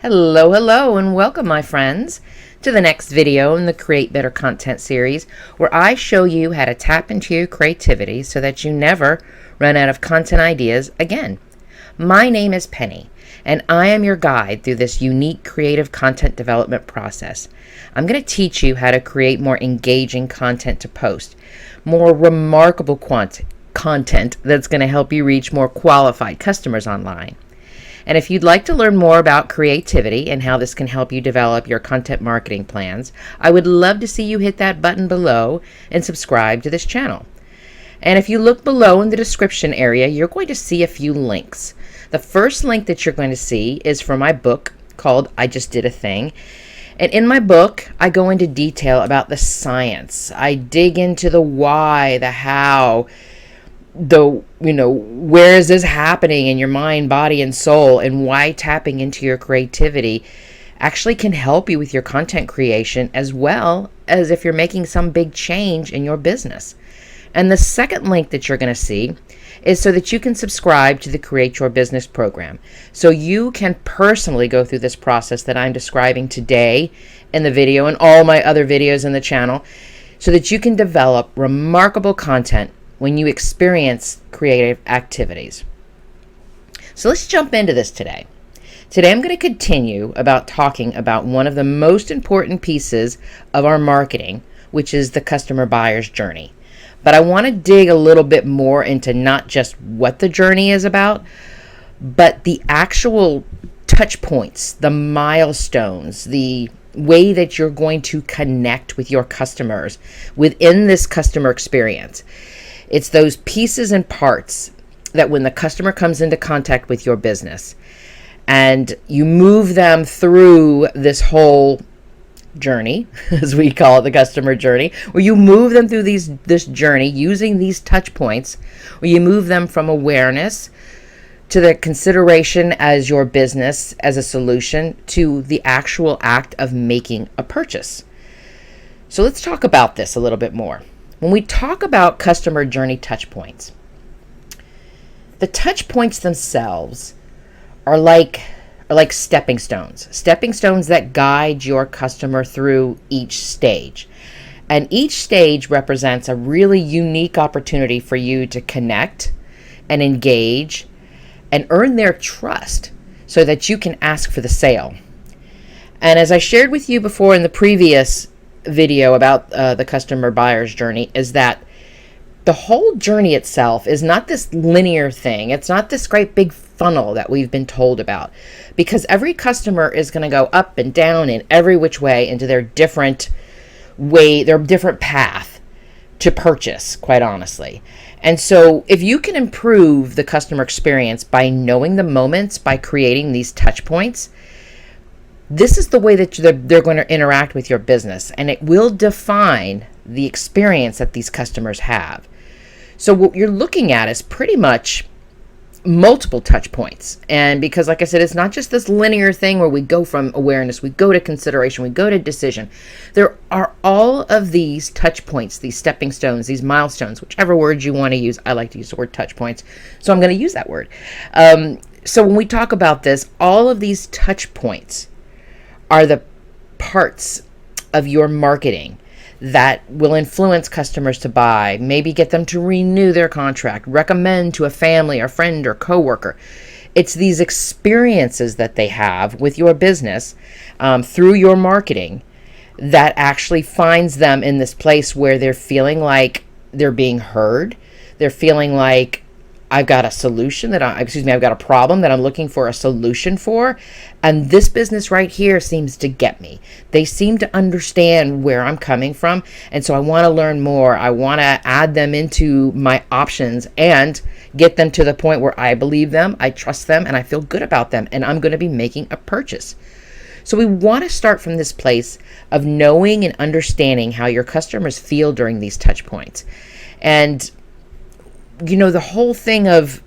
Hello, hello, and welcome, my friends, to the next video in the Create Better Content series, where I show you how to tap into your creativity so that you never run out of content ideas again. My name is Penny, and I am your guide through this unique creative content development process. I'm going to teach you how to create more engaging content to post, more remarkable content that's going to help you reach more qualified customers online. And if you'd like to learn more about creativity and how this can help you develop your content marketing plans, I would love to see you hit that button below and subscribe to this channel. And if you look below in the description area, you're going to see a few links. The first link that you're going to see is for my book called I Just Did a Thing. And in my book, I go into detail about the science. I dig into the why, the how, where is this happening in your mind, body, and soul, and why tapping into your creativity actually can help you with your content creation, as well as if you're making some big change in your business. And the second link that you're going to see is so that you can subscribe to the Create Your Business program. So you can personally go through this process that I'm describing today in the video and all my other videos in the channel, so that you can develop remarkable content when you experience creative activities. So let's jump into this today. Today I'm going to continue about talking about one of the most important pieces of our marketing, which is the customer buyer's journey. But I want to dig a little bit more into not just what the journey is about, but the actual touch points, the milestones, the way that you're going to connect with your customers within this customer experience. It's those pieces and parts that when the customer comes into contact with your business and you move them through this whole journey, as we call it, the customer journey, where you move them through this journey using these touch points, where you move them from awareness to the consideration as your business as a solution to the actual act of making a purchase. So let's talk about this a little bit more. When we talk about customer journey touch points, the touch points themselves are like stepping stones that guide your customer through each stage. And each stage represents a really unique opportunity for you to connect and engage and earn their trust so that you can ask for the sale. And as I shared with you before in the previous video about the customer buyer's journey, is that the whole journey itself is not this linear thing. It's not this great big funnel that we've been told about, because every customer is going to go up and down in every which way into their different path to purchase, quite honestly. And so if you can improve the customer experience by knowing the moments, by creating these touch points, this is the way that they're going to interact with your business, and it will define the experience that these customers have. So what you're looking at is pretty much multiple touch points. And because, like I said, it's not just this linear thing where we go from awareness, we go to consideration, we go to decision. There are all of these touch points, these stepping stones, these milestones, whichever word you want to use. I like to use the word touch points, so I'm going to use that word. So when we talk about this, all of these touch points are the parts of your marketing that will influence customers to buy, maybe get them to renew their contract, recommend to a family or friend or coworker. It's these experiences that they have with your business through your marketing that actually finds them in this place where they're feeling like they're being heard. They're feeling like I've got a solution I've got a problem that I'm looking for a solution for. And this business right here seems to get me. They seem to understand where I'm coming from. And so I want to learn more. I want to add them into my options and get them to the point where I believe them, I trust them, and I feel good about them. And I'm going to be making a purchase. So we want to start from this place of knowing and understanding how your customers feel during these touch points. And the whole thing of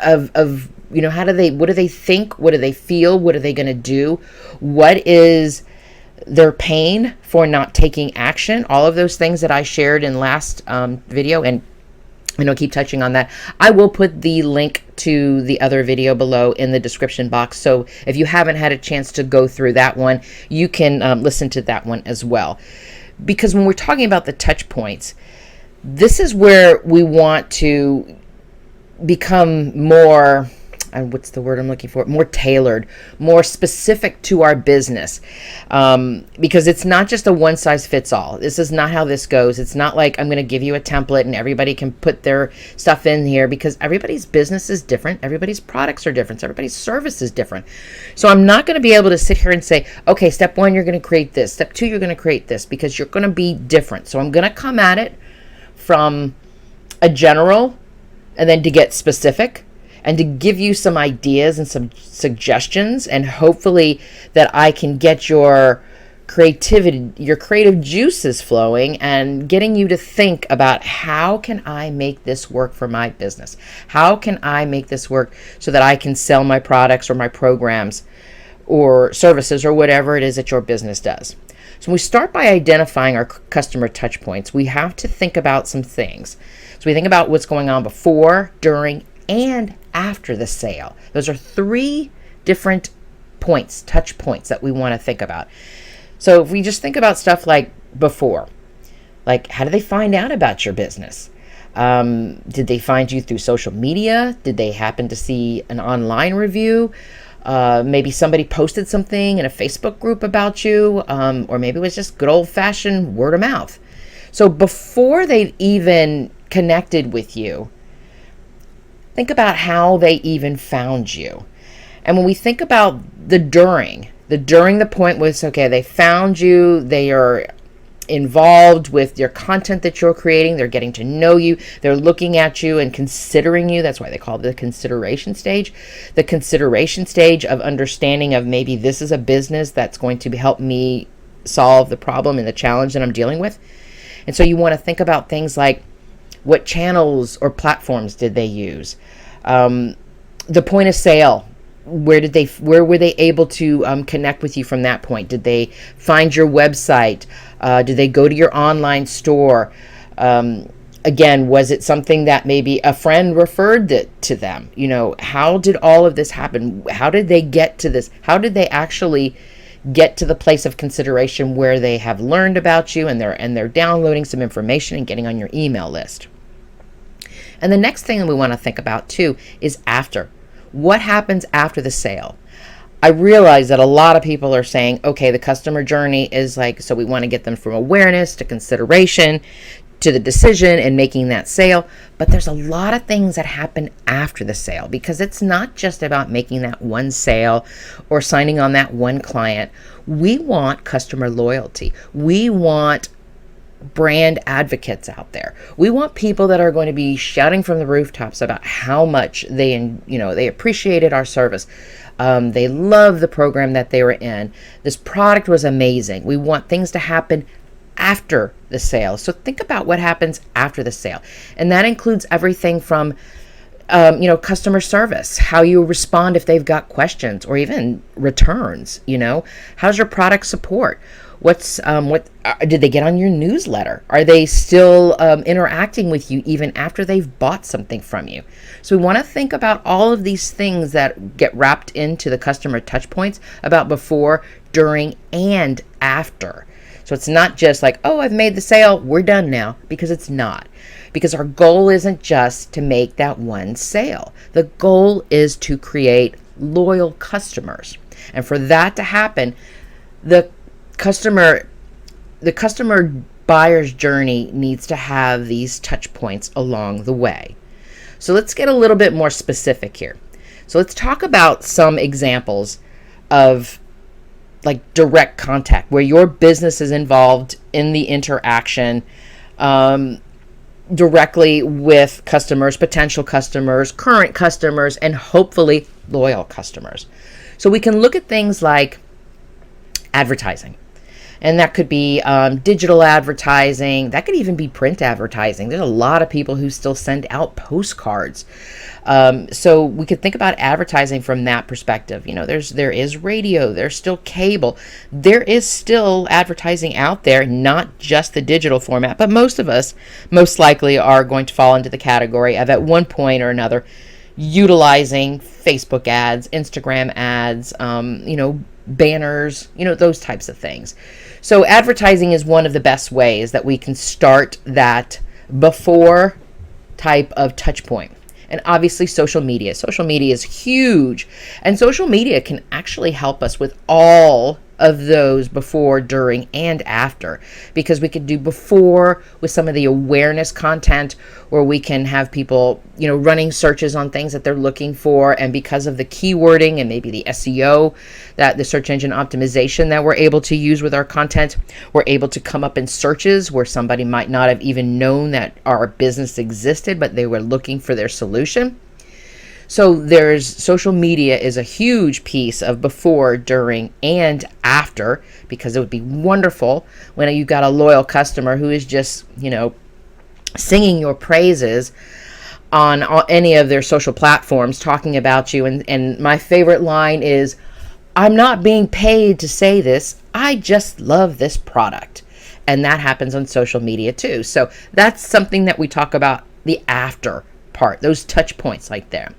what do they think? What do they feel? What are they going to do? What is their pain for not taking action? All of those things that I shared in last video. And I know I keep touching on that. I will put the link to the other video below in the description box. So if you haven't had a chance to go through that one, you can listen to that one as well. Because when we're talking about the touch points, this is where we want to become more, what's the word I'm looking for? More tailored, more specific to our business. Because it's not just a one size fits all. This is not how this goes. It's not like I'm going to give you a template and everybody can put their stuff in here, because everybody's business is different. Everybody's products are different. Everybody's service is different. So I'm not going to be able to sit here and say, okay, step 1, you're going to create this. Step 2, you're going to create this, because you're going to be different. So I'm going to come at it from a general and then to get specific, and to give you some ideas and some suggestions, and hopefully that I can get your creativity, your creative juices flowing, and getting you to think about, how can I make this work for my business? How can I make this work so that I can sell my products or my programs or services or whatever it is that your business does? So we start by identifying our customer touch points. We have to think about some things. So we think about what's going on before, during, and after the sale. Those are 3 different points, touch points, that we want to think about. So if we just think about stuff like before, like, how did they find out about your business? Did they find you through social media? Did they happen to see an online review? Maybe somebody posted something in a Facebook group about you, or maybe it was just good old-fashioned word of mouth. So before they've even connected with you, think about how they even found you. And when we think about the during the point was, okay, they found you, they are involved with your content that you're creating, they're getting to know you, they're looking at you and considering you. That's why they call it the consideration stage. The consideration stage of understanding of, maybe this is a business that's going to help me solve the problem and the challenge that I'm dealing with. And so you want to think about things like, what channels or platforms did they use? The point of sale, where were they able to connect with you from that point? Did they find your website? Did they go to your online store? Again, was it something that maybe a friend referred it to them? How did all of this happen? How did they get to this? How did they actually get to the place of consideration where they have learned about you, and they're downloading some information and getting on your email list? And the next thing that we want to think about too is after. What happens after the sale? I realize that a lot of people are saying, okay, the customer journey is like, so we want to get them from awareness to consideration to the decision and making that sale. But there's a lot of things that happen after the sale, because it's not just about making that one sale or signing on that one client. We want customer loyalty. We want brand advocates out there. We want people that are going to be shouting from the rooftops about how much they appreciated our service. They love the program that they were in. This product was amazing. We want things to happen after the sale. So think about what happens after the sale. And that includes everything from customer service, how you respond if they've got questions or even returns. How's your product support? Did they get on your newsletter? Are they still interacting with you even after they've bought something from you? So we want to think about all of these things that get wrapped into the customer touch points, about before, during, and after. So it's not just like, oh, I've made the sale, we're done now, because it's not. Because our goal isn't just to make that one sale. The goal is to create loyal customers. And for that to happen, the customer buyer's journey needs to have these touch points along the way. So let's get a little bit more specific here. So let's talk about some examples of like direct contact, where your business is involved in the interaction directly with customers, potential customers, current customers, and hopefully loyal customers. So we can look at things like advertising. And that could be digital advertising. That could even be print advertising. There's a lot of people who still send out postcards. So we could think about advertising from that perspective. There is radio, there's still cable, there is still advertising out there, not just the digital format. But most of us most likely are going to fall into the category of, at one point or another, utilizing Facebook ads, Instagram ads, banners, those types of things. So advertising is one of the best ways that we can start that before type of touch point. And obviously social media. Social media is huge. And social media can actually help us with all of those before, during, and after. Because we could do before with some of the awareness content, where we can have people, running searches on things that they're looking for. And because of the keywording and maybe the SEO, that the search engine optimization that we're able to use with our content, we're able to come up in searches where somebody might not have even known that our business existed, but they were looking for their solution. So social media is a huge piece of before, during, and after, because it would be wonderful when you got a loyal customer who is just, singing your praises on any of their social platforms, talking about you. And my favorite line is, "I'm not being paid to say this. I just love this product." And that happens on social media too. So that's something that we talk about, the after part, those touch points like there.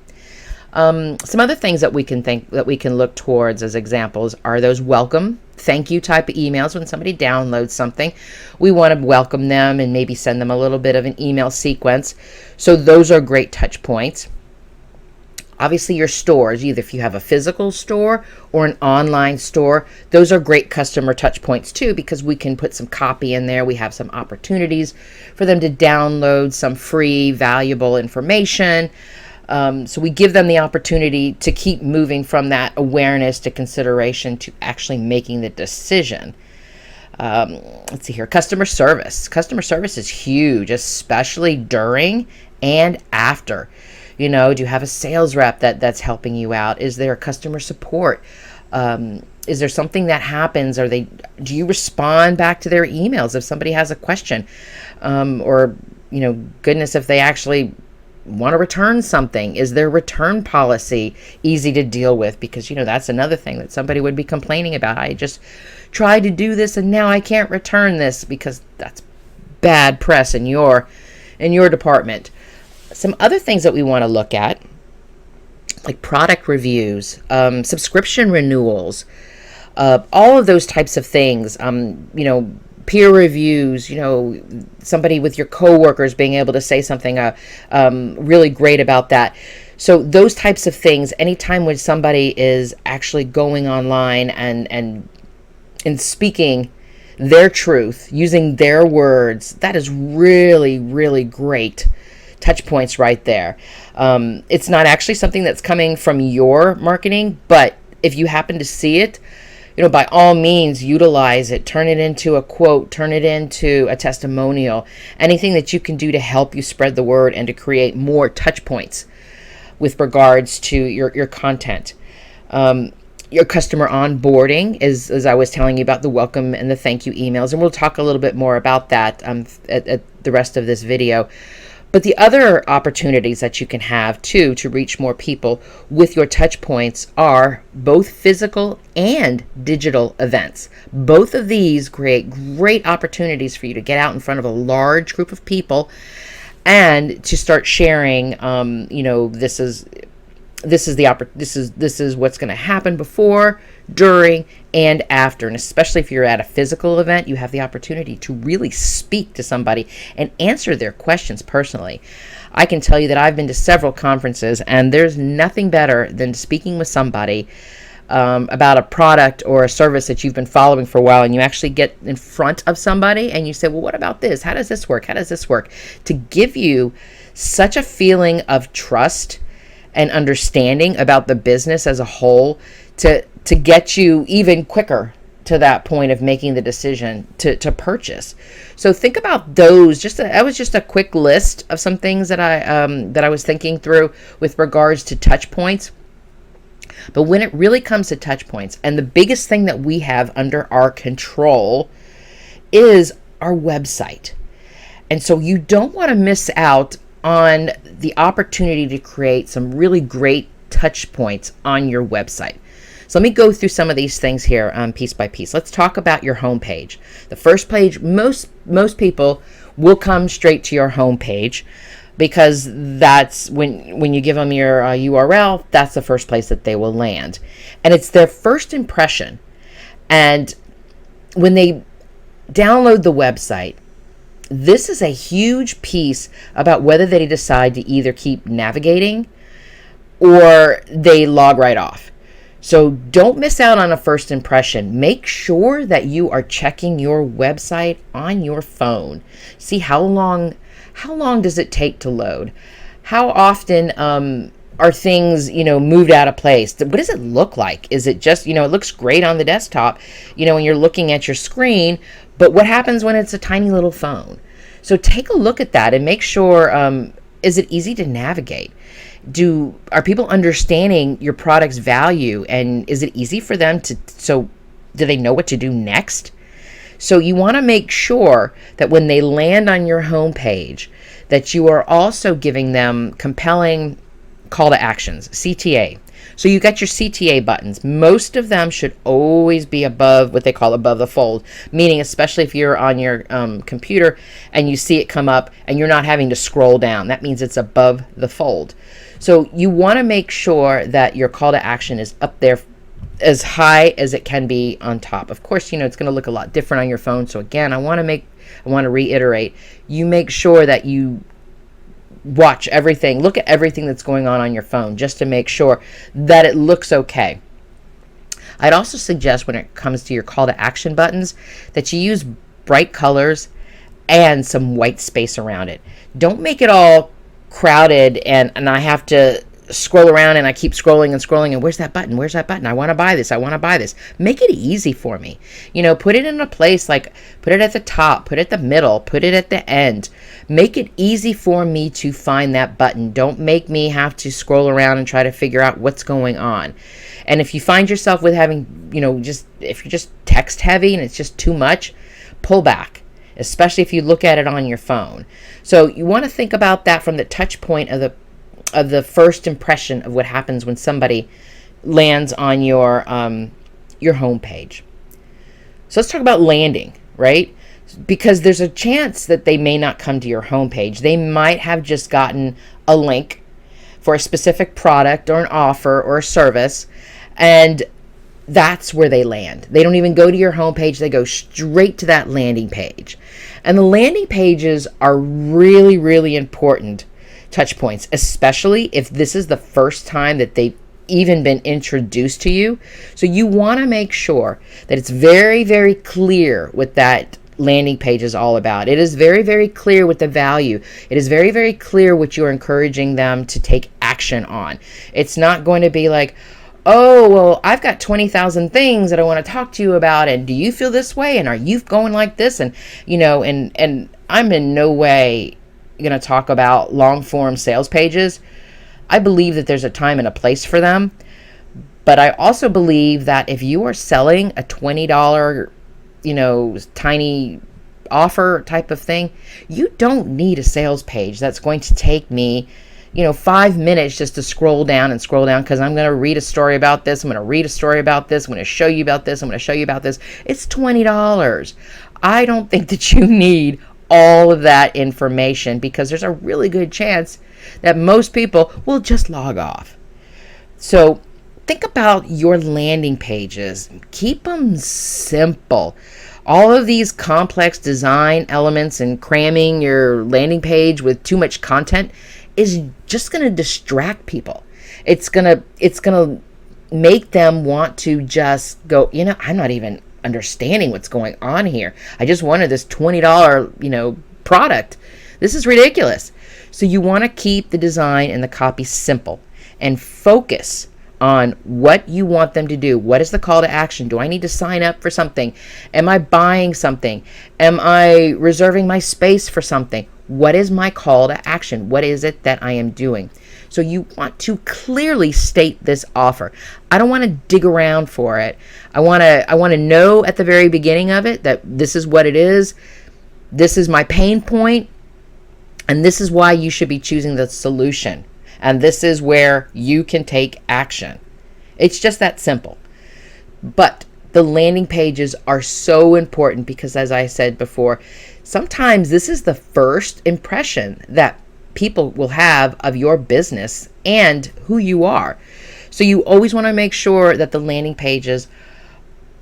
Some other things that we can look towards as examples are those welcome, thank you type of emails. When somebody downloads something, we want to welcome them and maybe send them a little bit of an email sequence. So those are great touch points. Obviously your stores, either if you have a physical store or an online store, those are great customer touch points too, because we can put some copy in there. We have some opportunities for them to download some free, valuable information. So we give them the opportunity to keep moving from that awareness to consideration to actually making the decision. Let's see here. Customer service. Customer service is huge, especially during and after. Do you have a sales rep that's helping you out? Is there customer support? Is there something that happens? Do you respond back to their emails if somebody has a question? Or goodness, if they actually want to return something, is their return policy easy to deal with? Because that's another thing that somebody would be complaining about. I just tried to do this and now I can't return this, because that's bad press in your department. Some other things that we want to look at, like product reviews, subscription renewals, all of those types of things. Peer reviews, somebody with your coworkers being able to say something really great about that. So those types of things, anytime when somebody is actually going online and speaking their truth, using their words, that is really, really great touch points right there. It's not actually something that's coming from your marketing, but if you happen to see it, by all means, utilize it, turn it into a quote, turn it into a testimonial, anything that you can do to help you spread the word and to create more touch points with regards to your content. Your customer onboarding is, as I was telling you about, the welcome and the thank you emails. And we'll talk a little bit more about that at the rest of this video. But the other opportunities that you can have too to reach more people with your touch points are both physical and digital events. Both of these create great opportunities for you to get out in front of a large group of people and to start sharing. This is what's going to happen before, during, and after. And especially if you're at a physical event, you have the opportunity to really speak to somebody and answer their questions personally. I can tell you that I've been to several conferences, and there's nothing better than speaking with somebody about a product or a service that you've been following for a while, and you actually get in front of somebody and you say, well, what about this? How does this work? How does this work? To give you such a feeling of trust and understanding about the business as a whole, to get you even quicker to that point of making the decision to purchase. So think about those. That was just a quick list of some things that I was thinking through with regards to touch points. But when it really comes to touch points, and the biggest thing that we have under our control is our website. And so you don't want to miss out on the opportunity to create some really great touch points on your website. So let me go through some of these things here piece by piece. Let's talk about your home page. The first page, most people will come straight to your home page because that's when you give them your URL, that's the first place that they will land. And it's their first impression. And when they download the website, this is a huge piece about whether they decide to either keep navigating or they log right off. So don't miss out on a first impression. Make sure that you are checking your website on your phone. See how long does it take to load? How often are things, moved out of place? What does it look like? Is it just, it looks great on the desktop, when you're looking at your screen, but what happens when it's a tiny little phone? So take a look at that and make sure, is it easy to navigate? Are people understanding your product's value, and is it easy for them do they know what to do next? So you want to make sure that when they land on your homepage, that you are also giving them compelling call to actions, CTA. So you got your CTA buttons. Most of them should always be above what they call above the fold, meaning especially if you're on your computer and you see it come up and you're not having to scroll down. That means it's above the fold. So you want to make sure that your call to action is up there as high as it can be on top. Of course, it's going to look a lot different on your phone. So again, I want to reiterate, you make sure that you watch everything, look at everything that's going on your phone just to make sure that it looks okay. I'd also suggest when it comes to your call to action buttons that you use bright colors and some white space around it. Don't make it all crowded and I have to scroll around and I keep scrolling and where's that button? I want to buy this. Make it easy for me. Put it in a place, like put it at the top, put it at the middle, put it at the end. Make it easy for me to find that button. Don't make me have to scroll around and try to figure out what's going on. And if you find yourself with having, if you're just text heavy and it's just too much, pull back, especially if you look at it on your phone. So you want to think about that from the touch point of the first impression of what happens when somebody lands on your home page. So let's talk about landing, right? Because there's a chance that they may not come to your home page. They might have just gotten a link for a specific product or an offer or a service, and that's where they land. They don't even go to your home page. They go straight to that landing page. And the landing pages are really, really important touch points, especially if this is the first time that they've even been introduced to you. So you want to make sure that it's very, very clear what that landing page is all about. It is very, very clear what the value. It is very, very clear what you're encouraging them to take action on. It's not going to be like, oh, well, I've got 20,000 things that I want to talk to you about, and do you feel this way, and are you going like this, and and I'm in no way going to talk about long form sales pages. I believe that there's a time and a place for them, but I also believe that if you are selling a $20 tiny offer type of thing, you don't need a sales page that's going to take me 5 minutes just to scroll down because I'm going to read a story about this, I'm going to read a story about this, I'm going to show you about this, I'm going to show you about this. It's $20. I don't think that you need all of that information, because there's a really good chance that most people will just log off. So think about your landing pages. Keep them simple. All of these complex design elements and cramming your landing page with too much content is just going to distract people. It's going to make them want to just go, I'm not even understanding what's going on here. I just wanted this $20, product. This is ridiculous. So you want to keep the design and the copy simple and focus on what you want them to do. What is the call to action? Do I need to sign up for something? Am I buying something? Am I reserving my space for something? What is my call to action? What is it that I am doing? So you want to clearly state this offer. I don't want to dig around for it. I want to know at the very beginning of it that this is what it is. This is my pain point, and this is why you should be choosing the solution. And this is where you can take action. It's just that simple. But the landing pages are so important because, as I said before, sometimes this is the first impression that people will have of your business and who you are. So you always want to make sure that the landing pages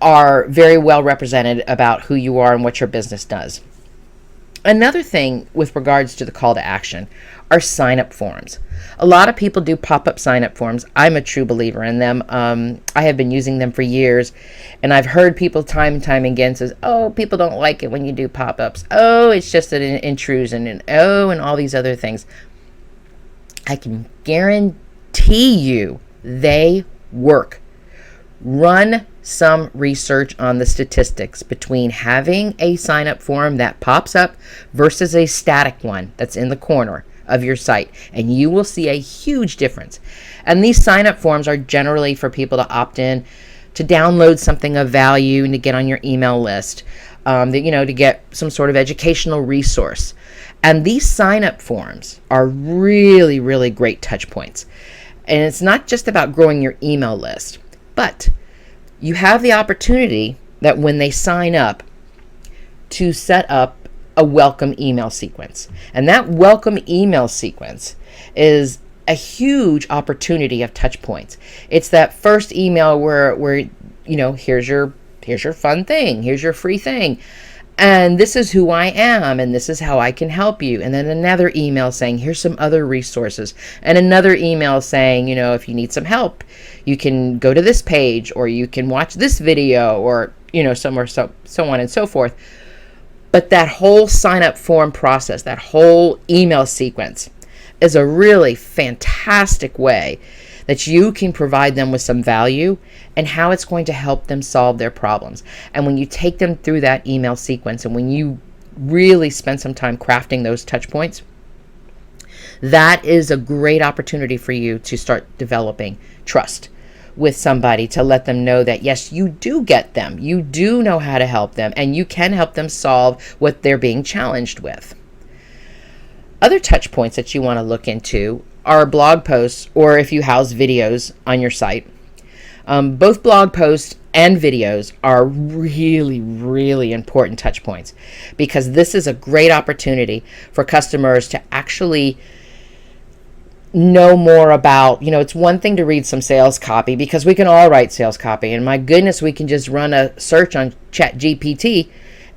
are very well represented about who you are and what your business does. Another thing with regards to the call to action are sign-up forms. A lot of people do pop-up sign-up forms. I'm a true believer in them. I have been using them for years, and I've heard people time and time again says, oh, people don't like it when you do pop-ups. Oh, it's just an intrusion, and all these other things. I can guarantee you they work. Run some research on the statistics between having a sign-up form that pops up versus a static one that's in the corner of your site, and you will see a huge difference. And these sign-up forms are generally for people to opt in, to download something of value, and to get on your email list, to get some sort of educational resource. And these sign-up forms are really, really great touch points. And it's not just about growing your email list, but you have the opportunity that when they sign up to set up a welcome email sequence. And that welcome email sequence is a huge opportunity of touch points. It's that first email where here's your fun thing, here's your free thing, and this is who I am, and this is how I can help you. And then another email saying, here's some other resources. And another email saying, if you need some help, you can go to this page, or you can watch this video, or, somewhere, so on and so forth. But that whole sign-up form process, that whole email sequence is a really fantastic way that you can provide them with some value and how it's going to help them solve their problems. And when you take them through that email sequence, and when you really spend some time crafting those touch points, that is a great opportunity for you to start developing trust with somebody, to let them know that, yes, you do get them, you do know how to help them, and you can help them solve what they're being challenged with. Other touch points that you want to look into are blog posts, or if you house videos on your site. Both blog posts and videos are really, really important touch points, because this is a great opportunity for customers to actually know more about, it's one thing to read some sales copy, because we can all write sales copy, and my goodness, we can just run a search on ChatGPT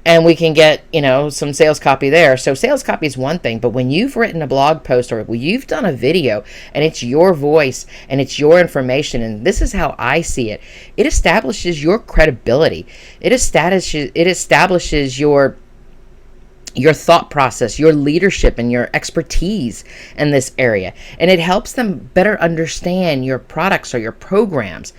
and we can get, some sales copy there. So sales copy is one thing, but when you've written a blog post, or you've done a video, and it's your voice and it's your information, and this is how I see it, it establishes your credibility. It establishes your thought process, your leadership, and your expertise in this area. And it helps them better understand your products or your programs.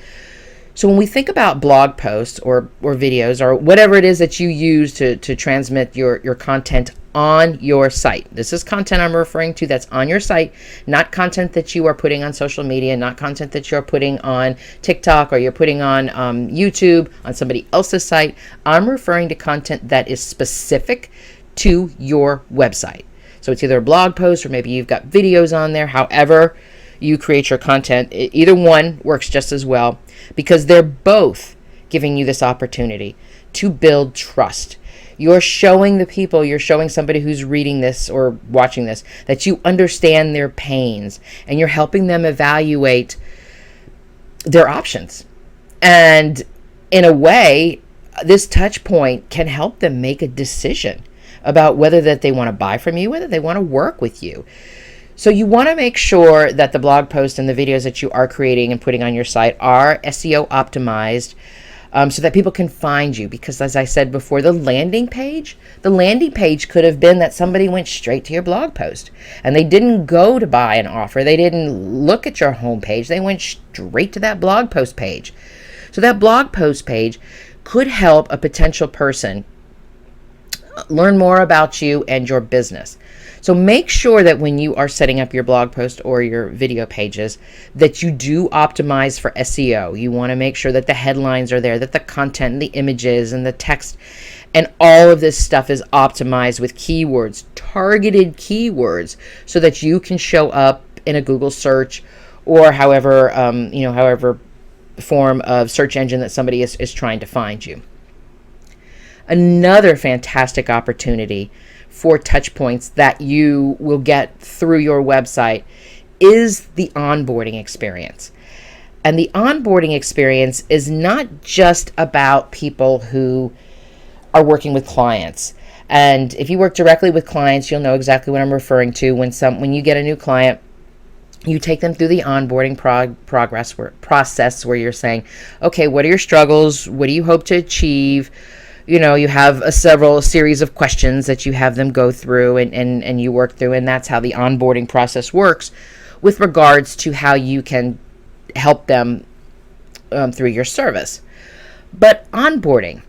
So when we think about blog posts or videos, or whatever it is that you use to transmit your content on your site, this is content I'm referring to that's on your site, not content that you are putting on social media, not content that you're putting on TikTok, or you're putting on YouTube, on somebody else's site. I'm referring to content that is specific to your website. So it's either a blog post, or maybe you've got videos on there. However you create your content, either one works just as well, because they're both giving you this opportunity to build trust. You're showing the people, you're showing somebody who's reading this or watching this, that you understand their pains, and you're helping them evaluate their options. And in a way, this touch point can help them make a decision about whether that they want to buy from you, whether they want to work with you. So you want to make sure that the blog posts and the videos that you are creating and putting on your site are SEO optimized, so that people can find you. Because as I said before, the landing page could have been that somebody went straight to your blog post and they didn't go to buy an offer. They didn't look at your homepage. They went straight to that blog post page. So that blog post page could help a potential person learn more about you and your business. So make sure that when you are setting up your blog post or your video pages, that you do optimize for SEO. You want to make sure that the headlines are there, that the content and the images and the text and all of this stuff is optimized with keywords, targeted keywords, so that you can show up in a Google search or however form of search engine that somebody is trying to find you. Another fantastic opportunity for touch points that you will get through your website is the onboarding experience. And the onboarding experience is not just about people who are working with clients. And if you work directly with clients, you'll know exactly what I'm referring to. When you get a new client, you take them through the onboarding process where you're saying, okay, what are your struggles? What do you hope to achieve? You have several series of questions that you have them go through and you work through, and that's how the onboarding process works with regards to how you can help them through your service. But onboarding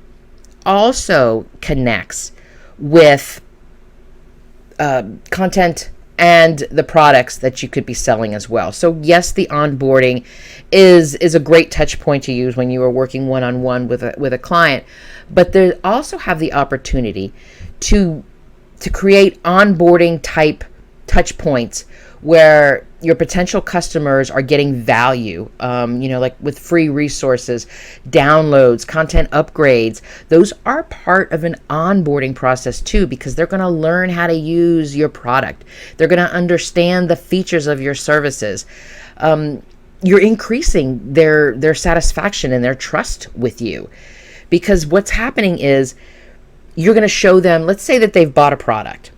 also connects with content and the products that you could be selling as well. So yes, the onboarding is a great touch point to use when you are working one-on-one with a client, but they also have the opportunity to create onboarding type touch points where your potential customers are getting value, like with free resources, downloads, content upgrades. Those are part of an onboarding process too, because they're going to learn how to use your product. They're going to understand the features of your services. You're increasing their satisfaction and their trust with you, because what's happening is you're going to show them, let's say that they've bought a product.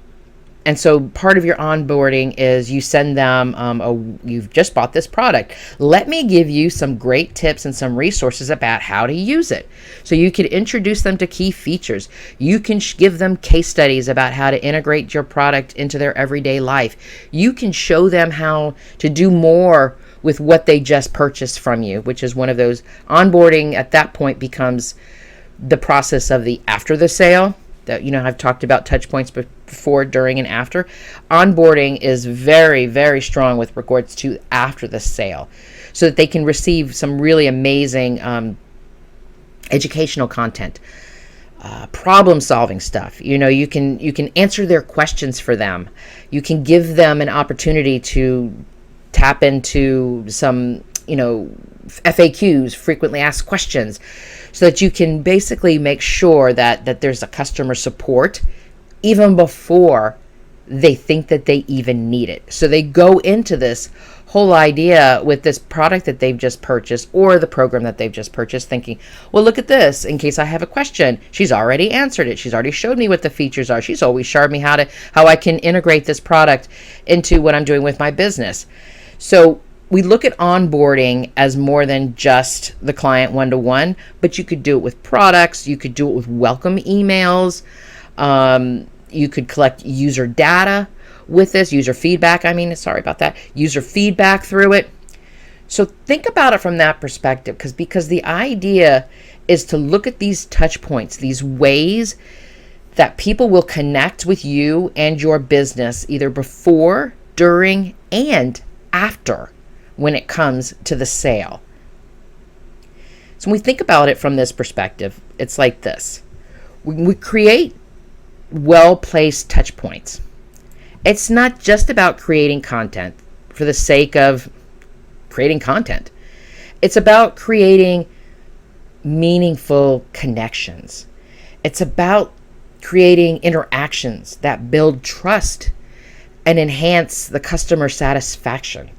And so part of your onboarding is you send them, you've just bought this product. Let me give you some great tips and some resources about how to use it. So you can introduce them to key features. You can give them case studies about how to integrate your product into their everyday life. You can show them how to do more with what they just purchased from you, which is one of those. Onboarding at that point becomes the process of the after the sale. That I've talked about touch points before, during, and after. Onboarding is very, very strong with regards to after the sale, so that they can receive some really amazing educational content, problem solving stuff. You can answer their questions for them. You can give them an opportunity to tap into some FAQs, frequently asked questions, so that you can basically make sure that there's a customer support even before they think that they even need it. So they go into this whole idea with this product that they've just purchased or the program that they've just purchased thinking, well, look at this. In case I have a question, she's already answered it. She's already showed me what the features are. She's always showed me how I can integrate this product into what I'm doing with my business. So we look at onboarding as more than just the client one-to-one, but you could do it with products. You could do it with welcome emails. You could collect user data with this, user feedback. User feedback through it. So think about it from that perspective, because the idea is to look at these touch points, these ways that people will connect with you and your business either before, during, and after when it comes to the sale. So when we think about it from this perspective, it's like this. We create well-placed touch points. It's not just about creating content for the sake of creating content. It's about creating meaningful connections. It's about creating interactions that build trust and enhance the customer satisfaction.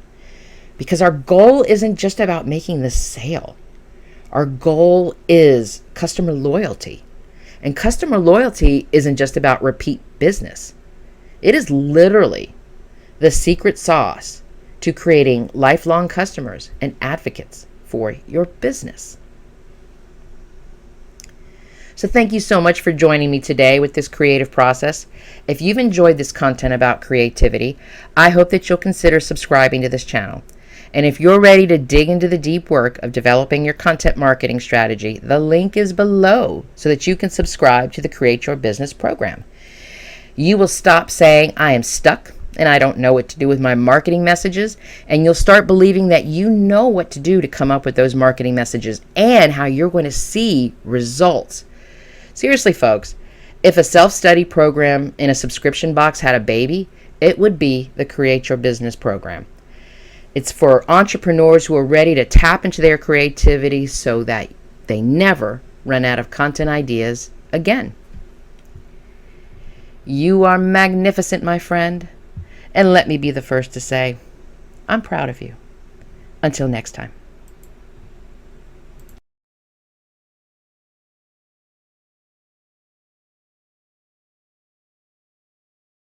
Because our goal isn't just about making the sale. Our goal is customer loyalty. And customer loyalty isn't just about repeat business. It is literally the secret sauce to creating lifelong customers and advocates for your business. So thank you so much for joining me today with this creative process. If you've enjoyed this content about creativity, I hope that you'll consider subscribing to this channel. And if you're ready to dig into the deep work of developing your content marketing strategy, the link is below so that you can subscribe to the Create Your Business program. You will stop saying, I am stuck and I don't know what to do with my marketing messages. And you'll start believing that you know what to do to come up with those marketing messages and how you're going to see results. Seriously, folks, if a self-study program in a subscription box had a baby, it would be the Create Your Business program. It's for entrepreneurs who are ready to tap into their creativity so that they never run out of content ideas again. You are magnificent, my friend, and let me be the first to say, I'm proud of you. Until next time.